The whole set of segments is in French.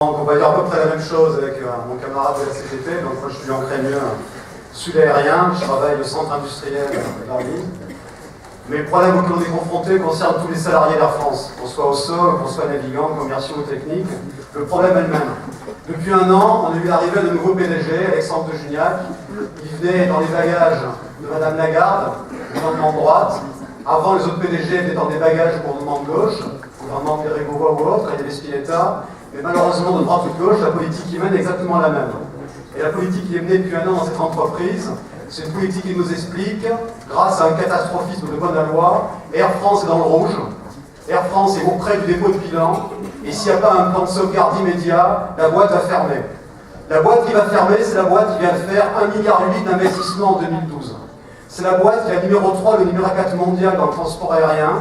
Donc on va dire à peu près la même chose avec mon camarade de la CGT. Donc moi je suis en Crémieux, sud aérien, je travaille au centre industriel de Paris. Mais le problème auquel on est confronté concerne tous les salariés d'Air France, qu'on soit au sol, qu'on soit navigants, commerciaux ou techniques. Le problème est le même. Depuis un an, on a vu l'arrivée de nouveau PDG, Alexandre de Juniac. Il venait dans les bagages de Madame Lagarde, gouvernement de droite. Avant, les autres PDG étaient dans des bagages au gouvernement de gauche, gouvernement de Bérégovoy ou autre, il y avait Spinetta. Mais malheureusement, de droite ou de gauche, la politique qui mène est exactement la même. Et la politique qui est menée depuis un an dans cette entreprise, c'est une politique qui nous explique, grâce à un catastrophisme de bonne loi, Air France est dans le rouge, Air France est auprès du dépôt de bilan, et s'il n'y a pas un plan de sauvegarde immédiat, la boîte va fermer. La boîte qui va fermer, c'est la boîte qui vient de faire 1,8 milliard d'investissement en 2012. C'est la boîte qui est la numéro 3, le numéro 4 mondial dans le transport aérien.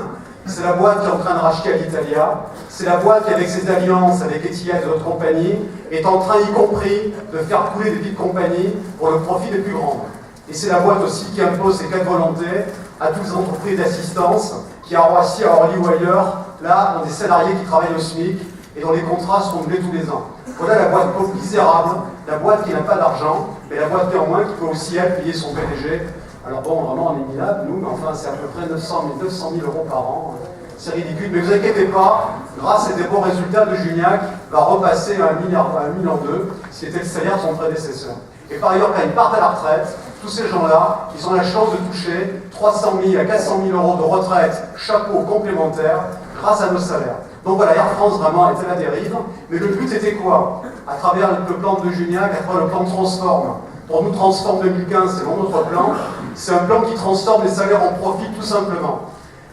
C'est la boîte qui est en train de racheter Alitalia. C'est la boîte qui, avec ses alliances avec Etihad et d'autres compagnies, est en train, y compris, de faire couler des petites compagnies pour le profit des plus grandes. Et c'est la boîte aussi qui impose ses 4 volontés à toutes les entreprises d'assistance qui, à Roissy, à Orly ou ailleurs, là, ont des salariés qui travaillent au SMIC et dont les contrats sont renouvelés tous les ans. Voilà la boîte pauvre misérable, la boîte qui n'a pas d'argent, mais la boîte néanmoins qui peut aussi, elle, payer son PDG. Alors bon, vraiment, on est minable, nous, mais enfin, c'est à peu près 900 000 euros par an. C'est ridicule, mais ne vous inquiétez pas, grâce à des bons résultats de Juniac, va repasser à 1,2 milliard, ce qui était le salaire de son prédécesseur. Et par ailleurs, quand ils partent à la retraite, tous ces gens-là, ils ont la chance de toucher 300 000 à 400 000 euros de retraite, chapeau complémentaire, grâce à nos salaires. Donc voilà, Air France vraiment était à la dérive, mais le but était quoi? À travers le plan de Juniac, à travers le plan Transform. Pour nous, Transform 2015, c'est notre plan. C'est un plan qui transforme les salaires en profit, tout simplement.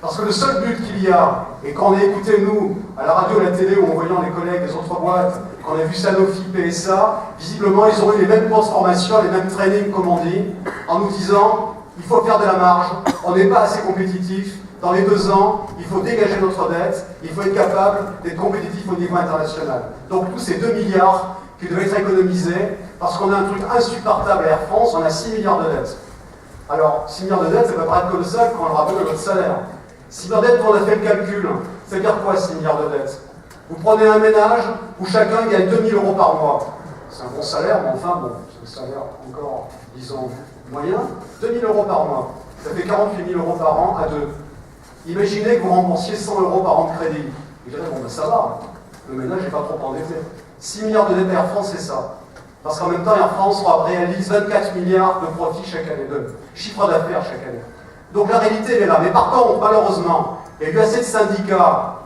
Parce que le seul but qu'il y a, et quand on a écouté, nous, à la radio, à la télé, ou en voyant les collègues des autres boîtes, quand on a vu Sanofi, PSA, visiblement, ils ont eu les mêmes transformations, les mêmes trainings, comme on dit, en nous disant, il faut faire de la marge, on n'est pas assez compétitif, dans les 2 ans, il faut dégager notre dette, il faut être capable d'être compétitif au niveau international. Donc tous ces 2 milliards qui devaient être économisés, parce qu'on a un truc insupportable à Air France, on a 6 milliards de dettes. Alors, 6 milliards de dettes, ça peut paraître colossal quand on le rappelle de notre salaire. 6 milliards de dettes, on a fait le calcul. Ça veut dire quoi, 6 milliards de dettes? Vous prenez un ménage où chacun gagne 2 000 euros par mois. C'est un bon salaire, mais enfin, bon, c'est un salaire encore, disons, moyen. 2 000 euros par mois. Ça fait 48 000 euros par an à 2. Imaginez que vous remboursiez 100 euros par an de crédit. Vous direz, bon, ben ça va, le ménage n'est pas trop endetté. 6 milliards de dettes à Air France, c'est ça. Parce qu'en même temps, Air France réalise 24 milliards de profits chaque année, de chiffre d'affaires chaque année. Donc la réalité, elle est là. Mais par contre, malheureusement, il y a eu assez de syndicats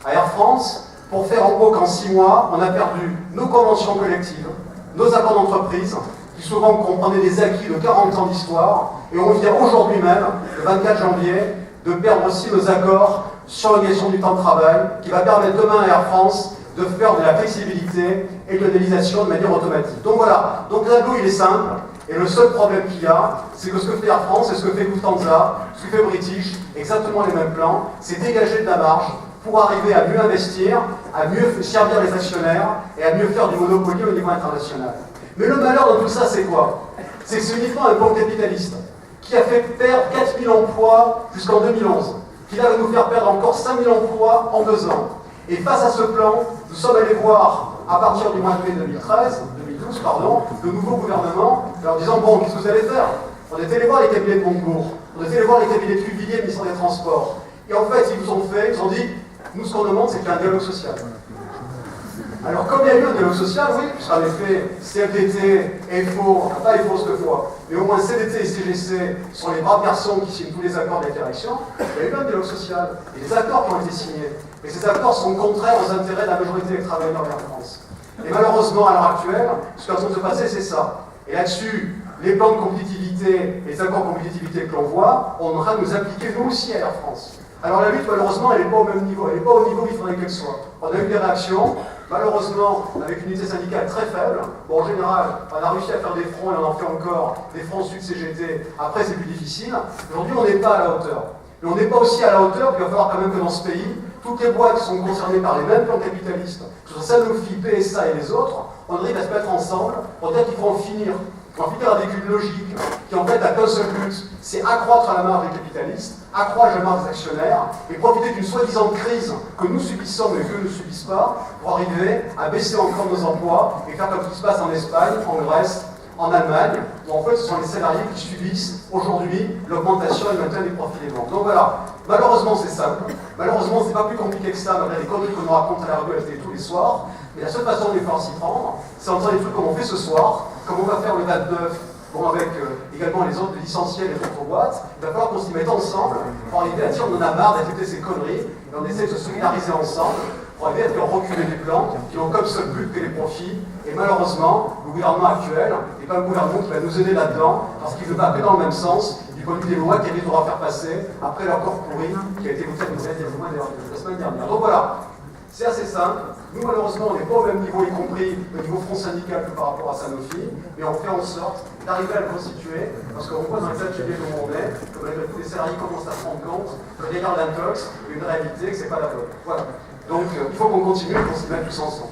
à Air France pour faire en gros qu'en 6 mois, on a perdu nos conventions collectives, nos accords d'entreprise, qui souvent comprenaient des acquis de 40 ans d'histoire, et on vient aujourd'hui même, le 24 janvier, de perdre aussi nos accords sur l'organisation du temps de travail, qui va permettre demain à Air France de faire de la flexibilité et de l'analysation de manière automatique. Donc voilà, donc le tableau il est simple, et le seul problème qu'il y a, c'est que ce que fait Air France, et ce que fait Lufthansa, ce que fait British, exactement les mêmes plans, c'est dégager de la marge pour arriver à mieux investir, à mieux servir les actionnaires, et à mieux faire du monopoly au niveau international. Mais le malheur dans tout ça, c'est quoi? C'est que c'est uniquement un plan capitaliste, qui a fait perdre 4 000 emplois jusqu'en 2011, qui va nous faire perdre encore 5 000 emplois en 2 ans. Et face à ce plan, nous sommes allés voir, à partir du mois de mai 2012, le nouveau gouvernement, en leur disant, bon, qu'est-ce que vous allez faire? On est allé voir les cabinets de Montebourg, on est allé voir les cabinets de Cuvilliers, ministre des Transports. Et en fait, ils nous ont dit, nous, ce qu'on demande, c'est qu'il y ait un dialogue social. Alors, comme il y a eu un dialogue social, oui, puisqu'en effet, CFDT, EFO, pas EFO cette fois, mais au moins CDT et CGC sont les braves garçons qui signent tous les accords de la direction, il y a eu un dialogue social, et des accords qui ont été signés. Et ces accords sont contraires aux intérêts de la majorité des travailleurs d'Air France. Et malheureusement, à l'heure actuelle, ce qui est en train de se passer, c'est ça. Et là-dessus, les plans de compétitivité, les accords de compétitivité que l'on voit, on est en train de nous appliquer nous aussi à Air France. Alors la lutte, malheureusement, elle n'est pas au même niveau, elle n'est pas au niveau où il faudrait qu'elle soit. On a eu des réactions, malheureusement, avec une unité syndicale très faible. Bon, en général, on a réussi à faire des fronts et on en fait encore, des fronts sud CGT, après c'est plus difficile. Aujourd'hui, on n'est pas à la hauteur. Mais on n'est pas aussi à la hauteur, puis il va falloir quand même que dans ce pays, toutes les boîtes qui sont concernées par les mêmes plans capitalistes, que ce soit Sanofi, PSA et les autres, on arrive à se mettre ensemble pour dire qu'il faut en finir en filière avec une logique qui en fait a qu'un seul but, c'est accroître la marge des capitalistes, accroître la marge des actionnaires et profiter d'une soi-disant crise que nous subissons mais qu'eux ne subissent pas pour arriver à baisser encore nos emplois et faire comme ce qui se passe en Espagne, en Grèce, en Allemagne, où en fait ce sont les salariés qui subissent aujourd'hui l'augmentation et le maintien des profits des banques. Donc voilà, malheureusement c'est simple, malheureusement c'est pas plus compliqué que ça, malgré les conneries qu'on nous raconte à la rue à la télé tous les soirs, mais la seule façon de les faire s'y prendre, c'est en faisant des trucs comme on fait ce soir, comme on va faire le 29, bon avec également les autres licenciés et les autres boîtes, il va falloir qu'on s'y mette ensemble pour arriver à dire on en a marre d'accepter ces conneries, et on essaie de se solidariser ensemble pour arriver à faire reculer des plans qui ont comme seul but que les profits. Et malheureusement, le gouvernement actuel n'est pas un gouvernement qui va nous aider là-dedans, parce qu'il ne va que dans le même sens, du point de vue des lois qu'il devra faire passer après l'accord pourri qui a été voté la semaine dernière. Donc voilà, c'est assez simple. Nous, malheureusement, on n'est pas au même niveau, y compris au niveau front syndical que par rapport à Sanofi, mais on fait en sorte d'arriver à le constituer, parce qu'on voit dans les ateliers où on est, que malgré tout, les salariés commencent à se rendre compte que derrière l'intox, il y a une réalité, que ce n'est pas la bonne. Voilà. Donc, il faut qu'on continue et qu'on s'y mette tous ensemble.